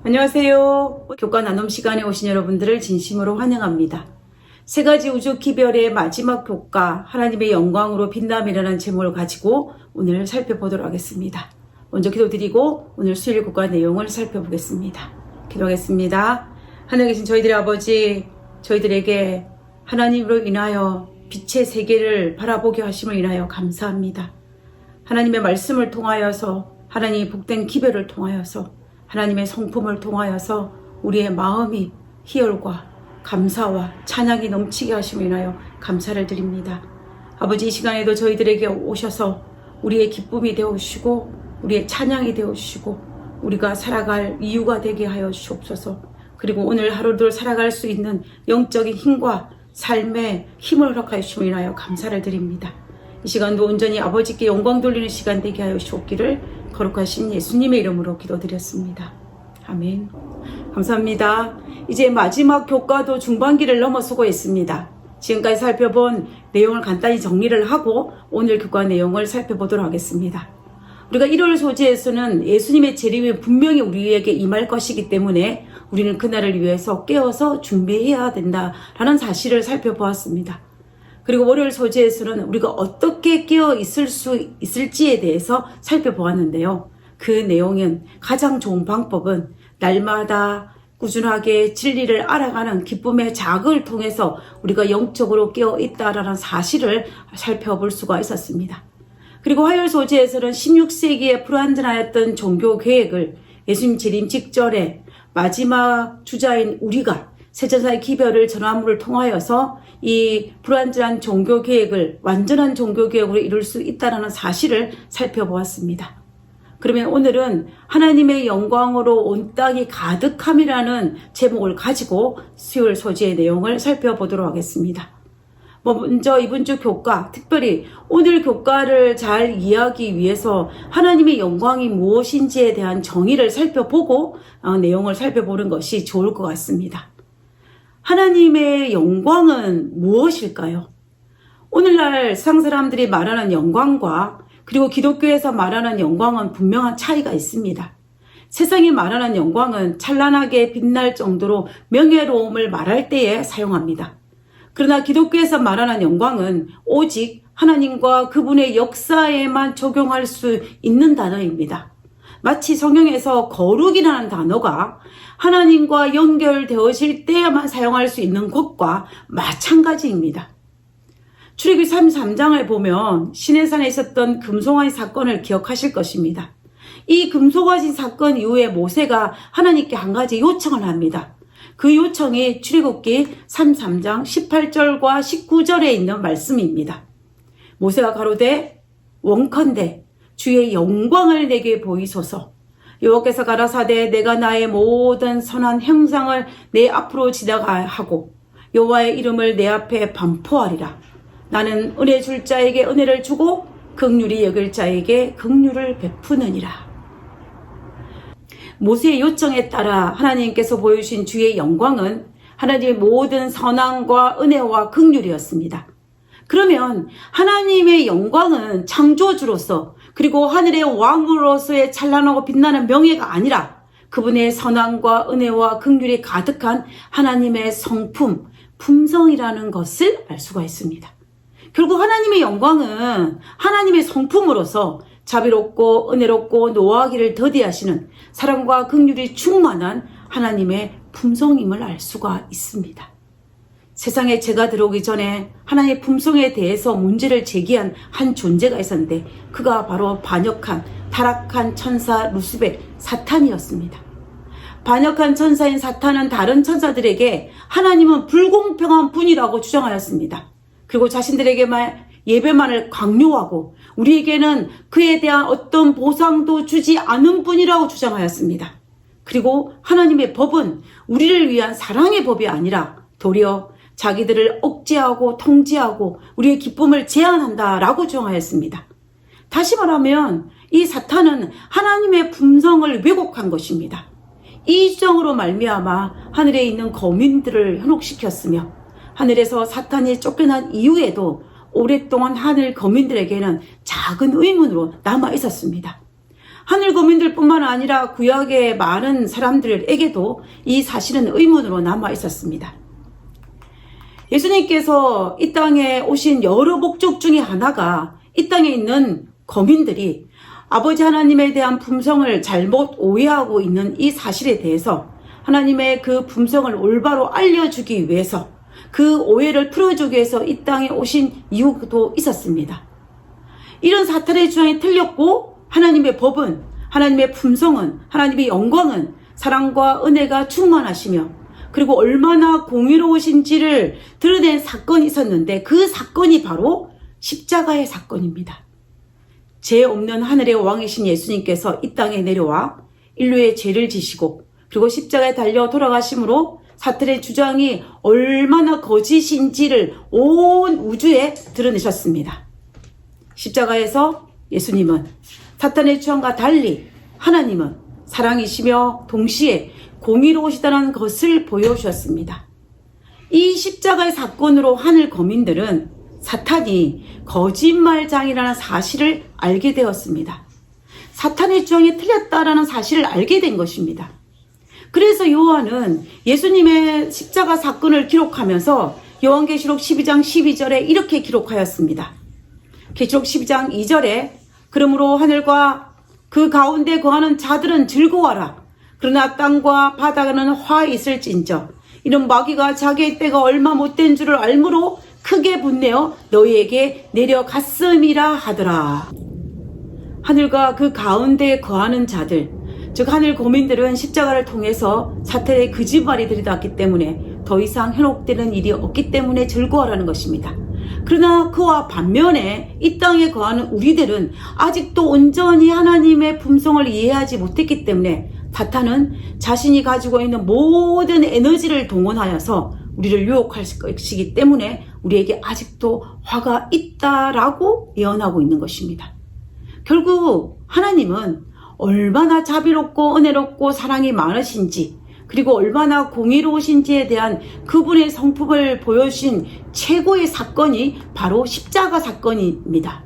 안녕하세요. 교과 나눔 시간에 오신 여러분들을 진심으로 환영합니다. 세 가지 우주 기별의 마지막 교과 하나님의 영광으로 빛남이라는 제목을 가지고 오늘 살펴보도록 하겠습니다. 먼저 기도드리고 오늘 수요일 교과 내용을 살펴보겠습니다. 기도하겠습니다. 하늘에 계신 저희들의 아버지, 저희들에게 하나님으로 인하여 빛의 세계를 바라보게 하심을 인하여 감사합니다. 하나님의 말씀을 통하여서, 하나님의 복된 기별을 통하여서, 하나님의 성품을 통하여서 우리의 마음이 희열과 감사와 찬양이 넘치게 하심을 인하여 감사를 드립니다. 아버지, 이 시간에도 저희들에게 오셔서 우리의 기쁨이 되어주시고 우리의 찬양이 되어주시고 우리가 살아갈 이유가 되게 하여 주옵소서. 그리고 오늘 하루도 살아갈 수 있는 영적인 힘과 삶의 힘을 허락하여 주심을 인하여 감사를 드립니다. 이 시간도 온전히 아버지께 영광 돌리는 시간 되게 하여 주옵기를 거룩하신 예수님의 이름으로 기도드렸습니다. 아멘. 감사합니다. 이제 마지막 교과도 중반기를 넘어서고 있습니다. 지금까지 살펴본 내용을 간단히 정리를 하고 오늘 교과 내용을 살펴보도록 하겠습니다. 우리가 1월 소재에서는 예수님의 재림이 분명히 우리에게 임할 것이기 때문에 우리는 그날을 위해서 깨어서 준비해야 된다라는 사실을 살펴보았습니다. 그리고 월요일 소재에서는 우리가 어떻게 깨어 있을 수 있을지에 대해서 살펴보았는데요. 그 내용은 가장 좋은 방법은 날마다 꾸준하게 진리를 알아가는 기쁨의 자극을 통해서 우리가 영적으로 깨어 있다라는 사실을 살펴볼 수가 있었습니다. 그리고 화요일 소재에서는 16세기에 불완전하였던 종교 계획을 예수님 재림 직전에 마지막 주자인 우리가 세전사의 기별을 전함을 통하여서 이 불완전한 종교 계획을 완전한 종교 계획으로 이룰 수 있다는 사실을 살펴보았습니다. 그러면 오늘은 하나님의 영광으로 온 땅이 가득함이라는 제목을 가지고 수요일 소재의 내용을 살펴보도록 하겠습니다. 먼저 이번 주 교과, 특별히 오늘 교과를 잘 이해하기 위해서 하나님의 영광이 무엇인지에 대한 정의를 살펴보고 내용을 살펴보는 것이 좋을 것 같습니다. 하나님의 영광은 무엇일까요? 오늘날 세상 사람들이 말하는 영광과 그리고 기독교에서 말하는 영광은 분명한 차이가 있습니다. 세상이 말하는 영광은 찬란하게 빛날 정도로 명예로움을 말할 때에 사용합니다. 그러나 기독교에서 말하는 영광은 오직 하나님과 그분의 역사에만 적용할 수 있는 단어입니다. 마치 성경에서 거룩이라는 단어가 하나님과 연결되어질 때에만 사용할 수 있는 것과 마찬가지입니다. 출애굽기 33장을 보면 시내산에 있었던 금송아지 사건을 기억하실 것입니다. 이 금송아지 사건 이후에 모세가 하나님께 한 가지 요청을 합니다. 그 요청이 출애굽기 33장 18절과 19절에 있는 말씀입니다. 모세가 가로되 원컨대 주의 영광을 내게 보이소서. 여호와께서 가라사대 내가 나의 모든 선한 형상을 내 앞으로 지나가 하고 여호와의 이름을 내 앞에 반포하리라. 나는 은혜 줄 자에게 은혜를 주고 긍휼히 여길 자에게 긍휼을 베푸느니라. 모세의 요청에 따라 하나님께서 보여주신 주의 영광은 하나님의 모든 선함과 은혜와 긍휼이었습니다. 그러면 하나님의 영광은 창조주로서 그리고 하늘의 왕으로서의 찬란하고 빛나는 명예가 아니라 그분의 선함과 은혜와 긍휼이 가득한 하나님의 성품, 품성이라는 것을 알 수가 있습니다. 결국 하나님의 영광은 하나님의 성품으로서 자비롭고 은혜롭고 노하기를 더디하시는 사랑과 긍휼이 충만한 하나님의 품성임을 알 수가 있습니다. 세상에 죄가 들어오기 전에 하나님의 품성에 대해서 문제를 제기한 한 존재가 있었는데 그가 바로 반역한 타락한 천사 루시벨 사탄이었습니다. 반역한 천사인 사탄은 다른 천사들에게 하나님은 불공평한 분이라고 주장하였습니다. 그리고 자신들에게만 예배만을 강요하고 우리에게는 그에 대한 어떤 보상도 주지 않은 분이라고 주장하였습니다. 그리고 하나님의 법은 우리를 위한 사랑의 법이 아니라 도리어 자기들을 억제하고 통제하고 우리의 기쁨을 제한한다라고 주장하였습니다. 다시 말하면 이 사탄은 하나님의 품성을 왜곡한 것입니다. 이 주장으로 말미암아 하늘에 있는 거민들을 현혹시켰으며 하늘에서 사탄이 쫓겨난 이후에도 오랫동안 하늘 거민들에게는 작은 의문으로 남아 있었습니다. 하늘 거민들뿐만 아니라 구약의 많은 사람들에게도 이 사실은 의문으로 남아 있었습니다. 예수님께서 이 땅에 오신 여러 목적 중에 하나가 이 땅에 있는 거민들이 아버지 하나님에 대한 품성을 잘못 오해하고 있는 이 사실에 대해서 하나님의 그 품성을 올바로 알려주기 위해서 그 오해를 풀어주기 위해서 이 땅에 오신 이유도 있었습니다. 이런 사탄의 주장이 틀렸고 하나님의 법은, 하나님의 품성은, 하나님의 영광은 사랑과 은혜가 충만하시며 그리고 얼마나 공의로우신지를 드러낸 사건이 있었는데 그 사건이 바로 십자가의 사건입니다. 죄 없는 하늘의 왕이신 예수님께서 이 땅에 내려와 인류의 죄를 지시고 그리고 십자가에 달려 돌아가심으로 사탄의 주장이 얼마나 거짓인지를 온 우주에 드러내셨습니다. 십자가에서 예수님은 사탄의 주장과 달리 하나님은 사랑이시며 동시에 공의로우시다는 것을 보여주셨습니다. 이 십자가의 사건으로 하늘 거민들은 사탄이 거짓말장이라는 사실을 알게 되었습니다. 사탄의 주장이 틀렸다라는 사실을 알게 된 것입니다. 그래서 요한은 예수님의 십자가 사건을 기록하면서 요한계시록 12장 12절에 이렇게 기록하였습니다. 계시록 12장 2절에 그러므로 하늘과 그 가운데 거하는 자들은 즐거워하라. 그러나 땅과 바다는 화 있을진저 이런 마귀가 자기의 때가 얼마 못된 줄을 알므로 크게 분내어 너희에게 내려갔음이라 하더라. 하늘과 그 가운데에 거하는 자들, 즉 하늘 거민들은 십자가를 통해서 사탄의 거짓말이 들이닥기 때문에 더 이상 현혹되는 일이 없기 때문에 즐거워하라는 것입니다. 그러나 그와 반면에 이 땅에 거하는 우리들은 아직도 온전히 하나님의 품성을 이해하지 못했기 때문에 사탄은 자신이 가지고 있는 모든 에너지를 동원하여서 우리를 유혹할 것이기 때문에 우리에게 아직도 화가 있다라고 예언하고 있는 것입니다. 결국 하나님은 얼마나 자비롭고 은혜롭고 사랑이 많으신지 그리고 얼마나 공의로우신지에 대한 그분의 성품을 보여주신 최고의 사건이 바로 십자가 사건입니다.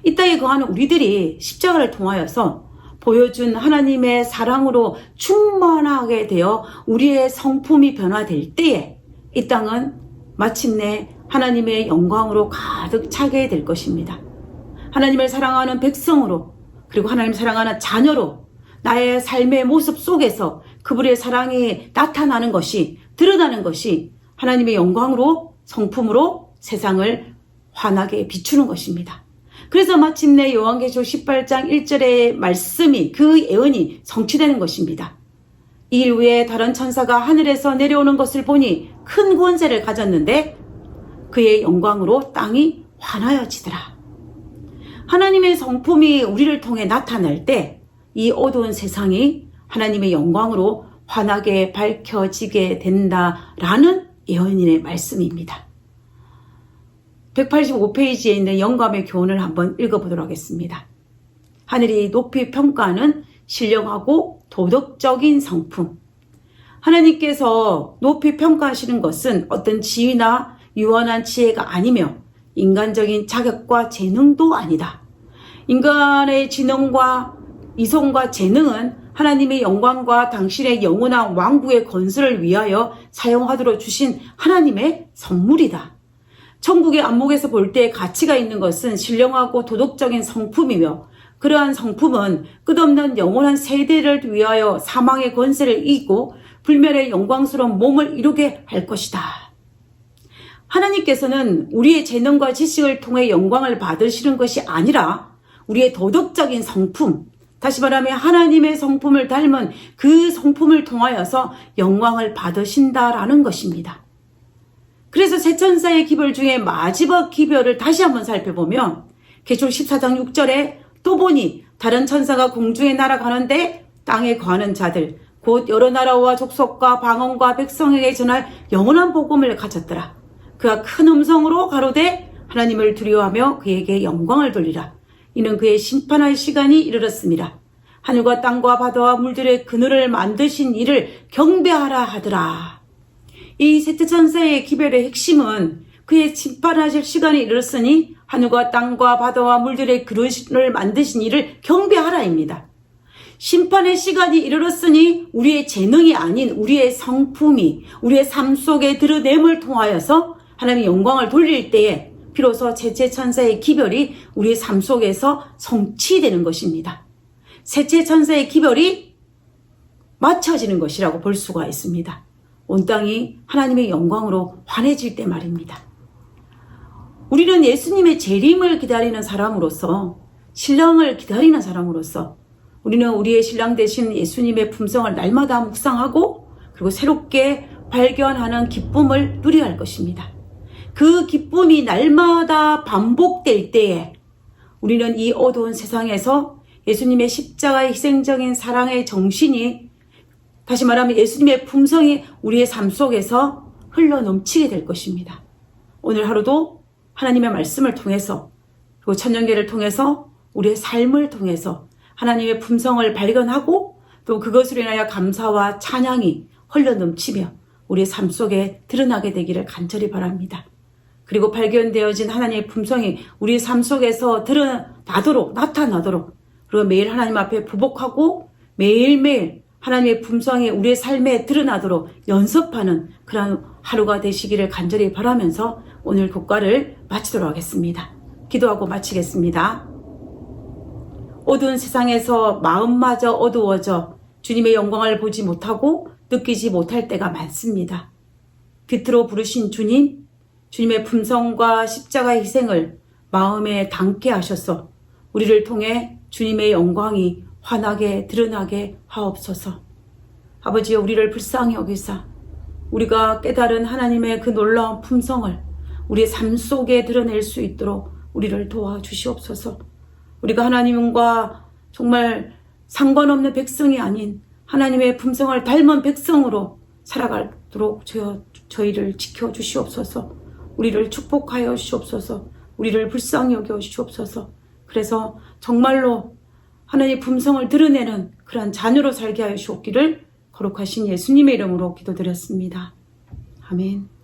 이 땅에 거하는 우리들이 십자가를 통하여서 보여준 하나님의 사랑으로 충만하게 되어 우리의 성품이 변화될 때에 이 땅은 마침내 하나님의 영광으로 가득 차게 될 것입니다. 하나님을 사랑하는 백성으로 그리고 하나님을 사랑하는 자녀로 나의 삶의 모습 속에서 그분의 사랑이 나타나는 것이 드러나는 것이 하나님의 영광으로 성품으로 세상을 환하게 비추는 것입니다. 그래서 마침내 요한계시록 18장 1절의 말씀이 그 예언이 성취되는 것입니다. 이일 후에 다른 천사가 하늘에서 내려오는 것을 보니 큰 권세를 가졌는데 그의 영광으로 땅이 환하여지더라. 하나님의 성품이 우리를 통해 나타날 때 이 어두운 세상이 하나님의 영광으로 환하게 밝혀지게 된다라는 예언인의 말씀입니다. 185페이지에 있는 영감의 교훈을 한번 읽어보도록 하겠습니다. 하늘이 높이 평가하는 신령하고 도덕적인 성품. 하나님께서 높이 평가하시는 것은 어떤 지위나 유한한 지혜가 아니며 인간적인 자격과 재능도 아니다. 인간의 지능과 이성과 재능은 하나님의 영광과 당신의 영원한 왕국의 건설을 위하여 사용하도록 주신 하나님의 선물이다. 천국의 안목에서 볼 때 가치가 있는 것은 신령하고 도덕적인 성품이며 그러한 성품은 끝없는 영원한 세대를 위하여 사망의 권세를 이기고 불멸의 영광스러운 몸을 이루게 할 것이다. 하나님께서는 우리의 재능과 지식을 통해 영광을 받으시는 것이 아니라 우리의 도덕적인 성품, 다시 말하면 하나님의 성품을 닮은 그 성품을 통하여서 영광을 받으신다라는 것입니다. 그래서 세 천사의 기별 중에 마지막 기별을 다시 한번 살펴보면 계시록 14장 6절에 또 보니 다른 천사가 공중에 날아가는데 땅에 거하는 자들 곧 여러 나라와 족속과 방언과 백성에게 전할 영원한 복음을 가졌더라. 그가 큰 음성으로 가로되 하나님을 두려워하며 그에게 영광을 돌리라. 이는 그의 심판할 시간이 이르렀습니다. 하늘과 땅과 바다와 물들의 그늘을 만드신 이를 경배하라 하더라. 이 셋째 천사의 기별의 핵심은 그의 심판하실 시간이 이르렀으니 하늘과 땅과 바다와 물들의 그릇을 만드신 이를 경배하라입니다. 심판의 시간이 이르렀으니 우리의 재능이 아닌 우리의 성품이 우리의 삶 속에 드러냄을 통하여서 하나님의 영광을 돌릴 때에 비로소 셋째 천사의 기별이 우리의 삶 속에서 성취되는 것입니다. 셋째 천사의 기별이 맞춰지는 것이라고 볼 수가 있습니다. 온 땅이 하나님의 영광으로 환해질 때 말입니다. 우리는 예수님의 재림을 기다리는 사람으로서, 신랑을 기다리는 사람으로서 우리는 우리의 신랑 되신 예수님의 품성을 날마다 묵상하고 그리고 새롭게 발견하는 기쁨을 누려야 할 것입니다. 그 기쁨이 날마다 반복될 때에 우리는 이 어두운 세상에서 예수님의 십자가의 희생적인 사랑의 정신이, 다시 말하면 예수님의 품성이 우리의 삶 속에서 흘러넘치게 될 것입니다. 오늘 하루도 하나님의 말씀을 통해서 그리고 천년계를 통해서 우리의 삶을 통해서 하나님의 품성을 발견하고 또 그것으로 인하여 감사와 찬양이 흘러넘치며 우리의 삶 속에 드러나게 되기를 간절히 바랍니다. 그리고 발견되어진 하나님의 품성이 우리의 삶 속에서 나타나도록 그리고 매일 하나님 앞에 부복하고 매일매일 하나님의 품성이 우리의 삶에 드러나도록 연습하는 그런 하루가 되시기를 간절히 바라면서 오늘 교과를 마치도록 하겠습니다. 기도하고 마치겠습니다. 어두운 세상에서 마음마저 어두워져 주님의 영광을 보지 못하고 느끼지 못할 때가 많습니다. 깃으로 부르신 주님, 주님의 품성과 십자가의 희생을 마음에 담게 하셔서 우리를 통해 주님의 영광이 환하게 드러나게 하옵소서. 아버지여, 우리를 불쌍히 여기사 우리가 깨달은 하나님의 그 놀라운 품성을 우리의 삶 속에 드러낼 수 있도록 우리를 도와주시옵소서. 우리가 하나님과 정말 상관없는 백성이 아닌 하나님의 품성을 닮은 백성으로 살아가도록 저희를 지켜주시옵소서. 우리를 축복하여 주시옵소서. 우리를 불쌍히 여겨 주시옵소서. 그래서 정말로 하나님의 품성을 드러내는 그러한 자녀로 살게 하여 주옵기를 거룩하신 예수님의 이름으로 기도드렸습니다. 아멘.